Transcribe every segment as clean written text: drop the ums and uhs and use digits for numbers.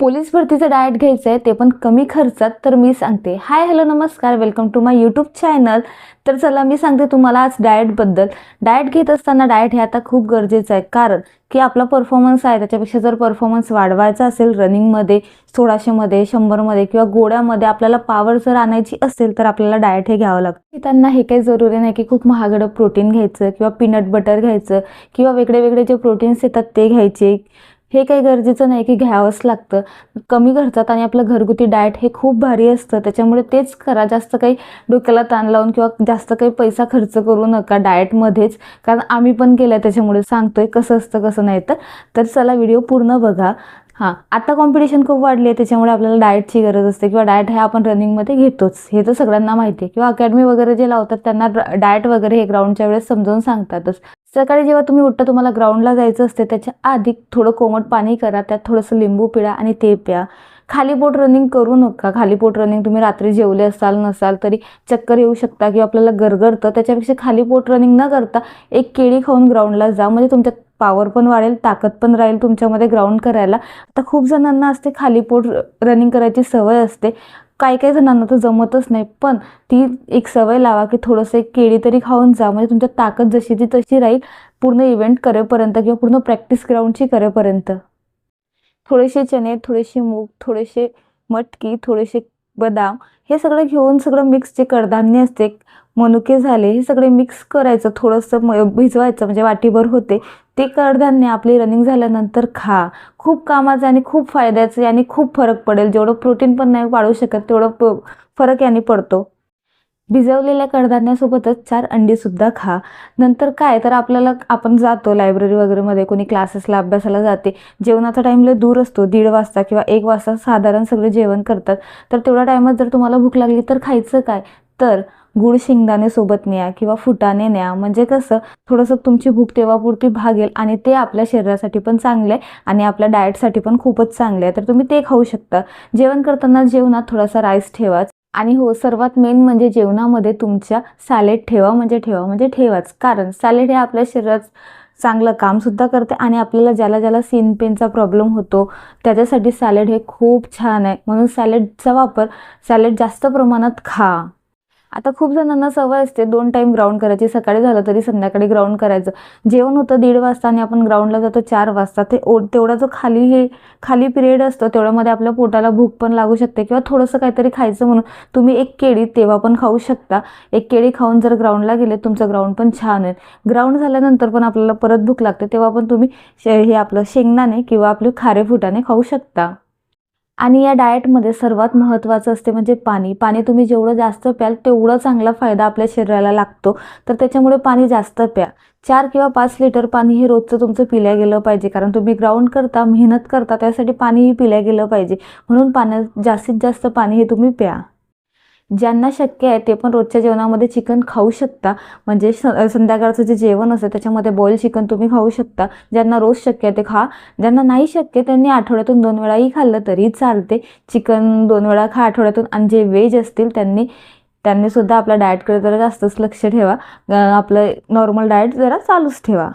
Police भरतीचं diet घ्यायचं आहे ते पण कमी खर्चात, तर मी सांगते. हाय हॅलो नमस्कार, welcome to my YouTube channel. तर चला मी सांगते तुम्हाला आज डाएटबद्दल. डाएट घेत असताना डाएट हे आता खूप गरजेचं आहे, कारण की आपला परफॉर्मन्स आहे त्याच्यापेक्षा जर परफॉर्मन्स वाढवायचा असेल रनिंगमध्ये 1600मध्ये 100मध्ये किंवा गोड्यामध्ये आपल्याला पावर जर आणायची असेल तर आपल्याला डाएट हे घ्यावं लागतं. त्यांना हे काही जरुरी नाही की खूप महागडं प्रोटीन घ्यायचं किंवा पीनट बटर घ्यायचं किंवा वेगळे वेगळे जे प्रोटीन्स येतात ते घ्यायचे. हे काही गरजेचं नाही की घ्यावंच लागतं. कमी खर्चात आणि आपलं घरगुती डाएट हे खूप भारी असतं, त्याच्यामुळे तेच करा. जास्त काही डोक्याला ताण लावून किंवा जास्त काही पैसा खर्च करू नका डाएटमध्येच, कारण आम्ही पण केलं आहे त्याच्यामुळे सांगतोय कसं असतं कसं नाही. तर चला व्हिडिओ पूर्ण बघा. आता कॉम्पिटिशन खूप वाढली आहे, त्याच्यामुळे आपल्याला डाएटची गरज असते किंवा डाएट हे आपण रनिंगमध्ये घेतोच, हे तर सगळ्यांना माहिती आहे. किंवा अकॅडमी वगैरे जे लावतात त्यांना डाएट वगैरे हे ग्राउंडच्या वेळेस समजावून सांगतातच. सकाळी जेव्हा तुम्ही उठता तुम्हाला ग्राउंडला जायचं असते, त्याच्या आधी थोडं कोमट पाणी करा, त्यात थोडंसं लिंबू पिळा आणि ते प्या. खाली पोट रनिंग करू नका. खाली पोट रनिंग तुम्ही रात्री जेवले असाल नसाल तरी चक्कर येऊ शकता किंवा आपल्याला गरगरतं, त्याच्यापेक्षा खाली पोट रनिंग न करता एक केळी खाऊन ग्राउंडला जा, म्हणजे तुमच्यात पावर पण वाढेल, ताकद पण राहील तुमच्यामध्ये ग्राउंड करायला. आता खूप जणांना असते खाली पोट रनिंग करायची सवय असते, काही काही जणांना तर जमतच नाही, पण ती एक सवय लावा की थोडंसं एक केळी तरी खाऊन जा, म्हणजे तुमच्या ताकद जशी ती तशी राहील पूर्ण इव्हेंट करेपर्यंत किंवा पूर्ण प्रॅक्टिस ग्राउंडची करेपर्यंत. थोडेसे चणे, थोडेसे मूग, थोडेसे मटकी, थोडेसे बदाम, हे सगळं घेऊन सगळं मिक्स जे कडधान्य असते, मनुके झाले, हे सगळे मिक्स करायचं. थोडंसं भिजवायचं म्हणजे वाटीभर होते ते कडधान्य. आपली रनिंग झाल्यानंतर खा. खूप कामाचं आणि खूप फायद्याचं आणि खूप फरक पडेल. जेवढं प्रोटीन पण नाही वाढू शकत तेवढं फरक याने पडतो. भिजवलेल्या कडधान्यासोबतच 4 अंडीसुद्धा खा. नंतर काय तर आपण जातो लायब्ररी वगैरेमध्ये, कोणी क्लासेसला अभ्यासाला जाते, जेवणाचा टाईम लय दूर असतो, 1:30 वाजता किंवा 1 वाजता साधारण सगळे जेवण करतात. तर तेवढ्या टायमात जर तुम्हाला भूक लागली तर खायचं काय, तर गुळ शेंगदाणे सोबत न्या किंवा फुटाणे न्या, म्हणजे कसं थोडंसं तुमची भूक तेव्हापुरती भागेल आणि ते आपल्या शरीरासाठी पण चांगलं आहे आणि आपल्या डाएटसाठी पण खूपच चांगलं आहे. तर तुम्ही ते खाऊ शकता. जेवण करताना जेवणात थोडासा राईस ठेवा. आणि हो, सर्वात मेन म्हणजे जेवणामध्ये तुमच्या सॅलेड ठेवा, म्हणजे ठेवाच, कारण सॅलेड हे आपल्या शरीरात चांगलं कामसुद्धा करते आणि आपल्याला ज्याला सीन पेनचा प्रॉब्लेम होतो त्याच्यासाठी सॅलेड हे खूप छान आहे. म्हणून सॅलेड जास्त प्रमाणात खा. आता खूप जणांना सवय असते 2 टाईम ग्राउंड करायची, सकाळी झालं तरी संध्याकाळी ग्राउंड करायचं. जेवण होतं 1:30 वाजता आणि आपण ग्राउंडला जातो 4 वाजता. तेवढा जो खाली पिरियड असतो तेवढ्यामध्ये आपल्या पोटाला भूक पण लागू शकते किंवा थोडंसं काहीतरी खायचं म्हणून तुम्ही एक केळी तेव्हा पण खाऊ शकता. एक केळी खाऊन जर ग्राउंडला गेले तुमचं ग्राउंड पण छान आहे. ग्राउंड झाल्यानंतर पण आपल्याला परत भूक लागते, तेव्हा पण तुम्ही हे आपलं शेंगदाणे किंवा आपले खारे फुटाणे खाऊ शकता. आणि या डाएटमध्ये सर्वात महत्त्वाचं असते म्हणजे पाणी तुम्ही जेवढं जास्त प्याल तेवढं चांगला फायदा आपल्या शरीराला लागतो. तर त्याच्यामुळे पाणी जास्त प्या. 4 किंवा 5 लिटर पाणी हे रोजचं तुमचं पिल्या गेलं पाहिजे, कारण तुम्ही ग्राउंड करता, मेहनत करता, त्यासाठी पाणीही पिल्या गेलं पाहिजे. म्हणून जास्तीत जास्त पाणी हे तुम्ही प्या. ज्यांना शक्य आहे ते पण रोजच्या जेवणामध्ये चिकन खाऊ शकता, म्हणजे संध्याकाळचं जे जेवण असतं त्याच्यामध्ये बॉईल चिकन तुम्ही खाऊ शकता. ज्यांना रोज शक्य आहे ते खा. ज्यांना नाही शक्य त्यांनी आठवड्यातून 2 वेळाही खाल्लं तरी चालते. चिकन 2 वेळा खा आठवड्यातून. आणि जे व्हेज असतील त्यांनी सुद्धा आपल्या डाएटकडे जरा जास्तच लक्ष ठेवा. आपलं नॉर्मल डाएट जरा चालूच ठेवा.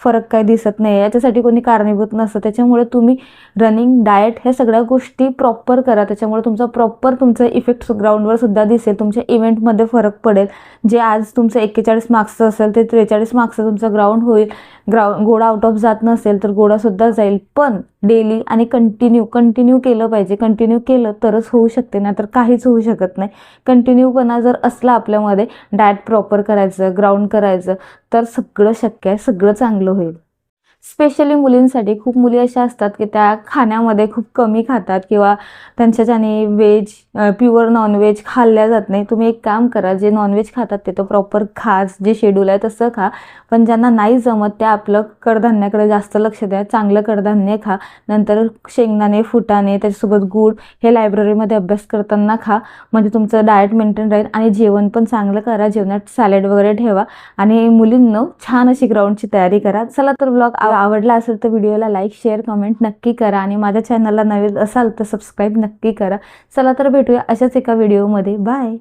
फरक काही दिसत नाही, याच्यासाठी कोणी कारणीभूत नसतं. त्याच्यामुळे तुम्ही रनिंग, डाएट ह्या सगळ्या गोष्टी प्रॉपर करा. त्याच्यामुळे तुमचा इफेक्ट ग्राउंडवर सुद्धा दिसेल. तुमच्या इव्हेंटमध्ये फरक पडेल. जे आज तुमचं 41 मार्क्सचं असेल ते 43 मार्क्सचं तुमचं ग्राउंड होईल. गोडा आउट ऑफ जात नसेल तर गोडासुद्धा जाईल. पण डेली आणि कंटिन्यू केलं पाहिजे. कंटिन्यू केलं तरच होऊ शकते, नाहीतर काहीच होऊ शकत नाही. कंटिन्यूपणा जर असला आपल्यामध्ये, डाएट प्रॉपर करायचं, ग्राउंड करायचं, तर सगळं शक्य आहे, सगळं चांगलं होईल. स्पेशली मुलींसाठी. खूप मुली अशा असतात की त्या खाण्यामध्ये खूप कमी खातात किंवा त्यांच्याच्याने प्युअर नॉनव्हेज खाल्ल्या जात नाही. तुम्ही एक काम करा, जे नॉनव्हेज खातात ते तर प्रॉपर खा, जे शेड्यूल आहे तसं खा. पण ज्यांना नाही जमत त्या आपलं कडधान्याकडे जास्त लक्ष द्या. चांगलं कडधान्य खा. नंतर शेंगदाणे, फुटाणे, त्याच्यासोबत गूळ हे लायब्ररीमध्ये अभ्यास करताना खा, म्हणजे तुमचं डाएट मेंटेन राहील. आणि जेवण पण चांगलं करा. जेवणात सॅलेड वगैरे ठेवा. आणि मुलींनो छान अशी ग्राउंडची तयारी करा. चला तर ब्लॉग आवडला असेल तर व्हिडिओला लाईक, शेअर, कमेंट नक्की करा. आणि माझ्या चॅनलला नवीन असाल तर सबस्क्राईब नक्की करा. चला तर भेटूया अशाच एका व्हिडिओमध्ये. बाय.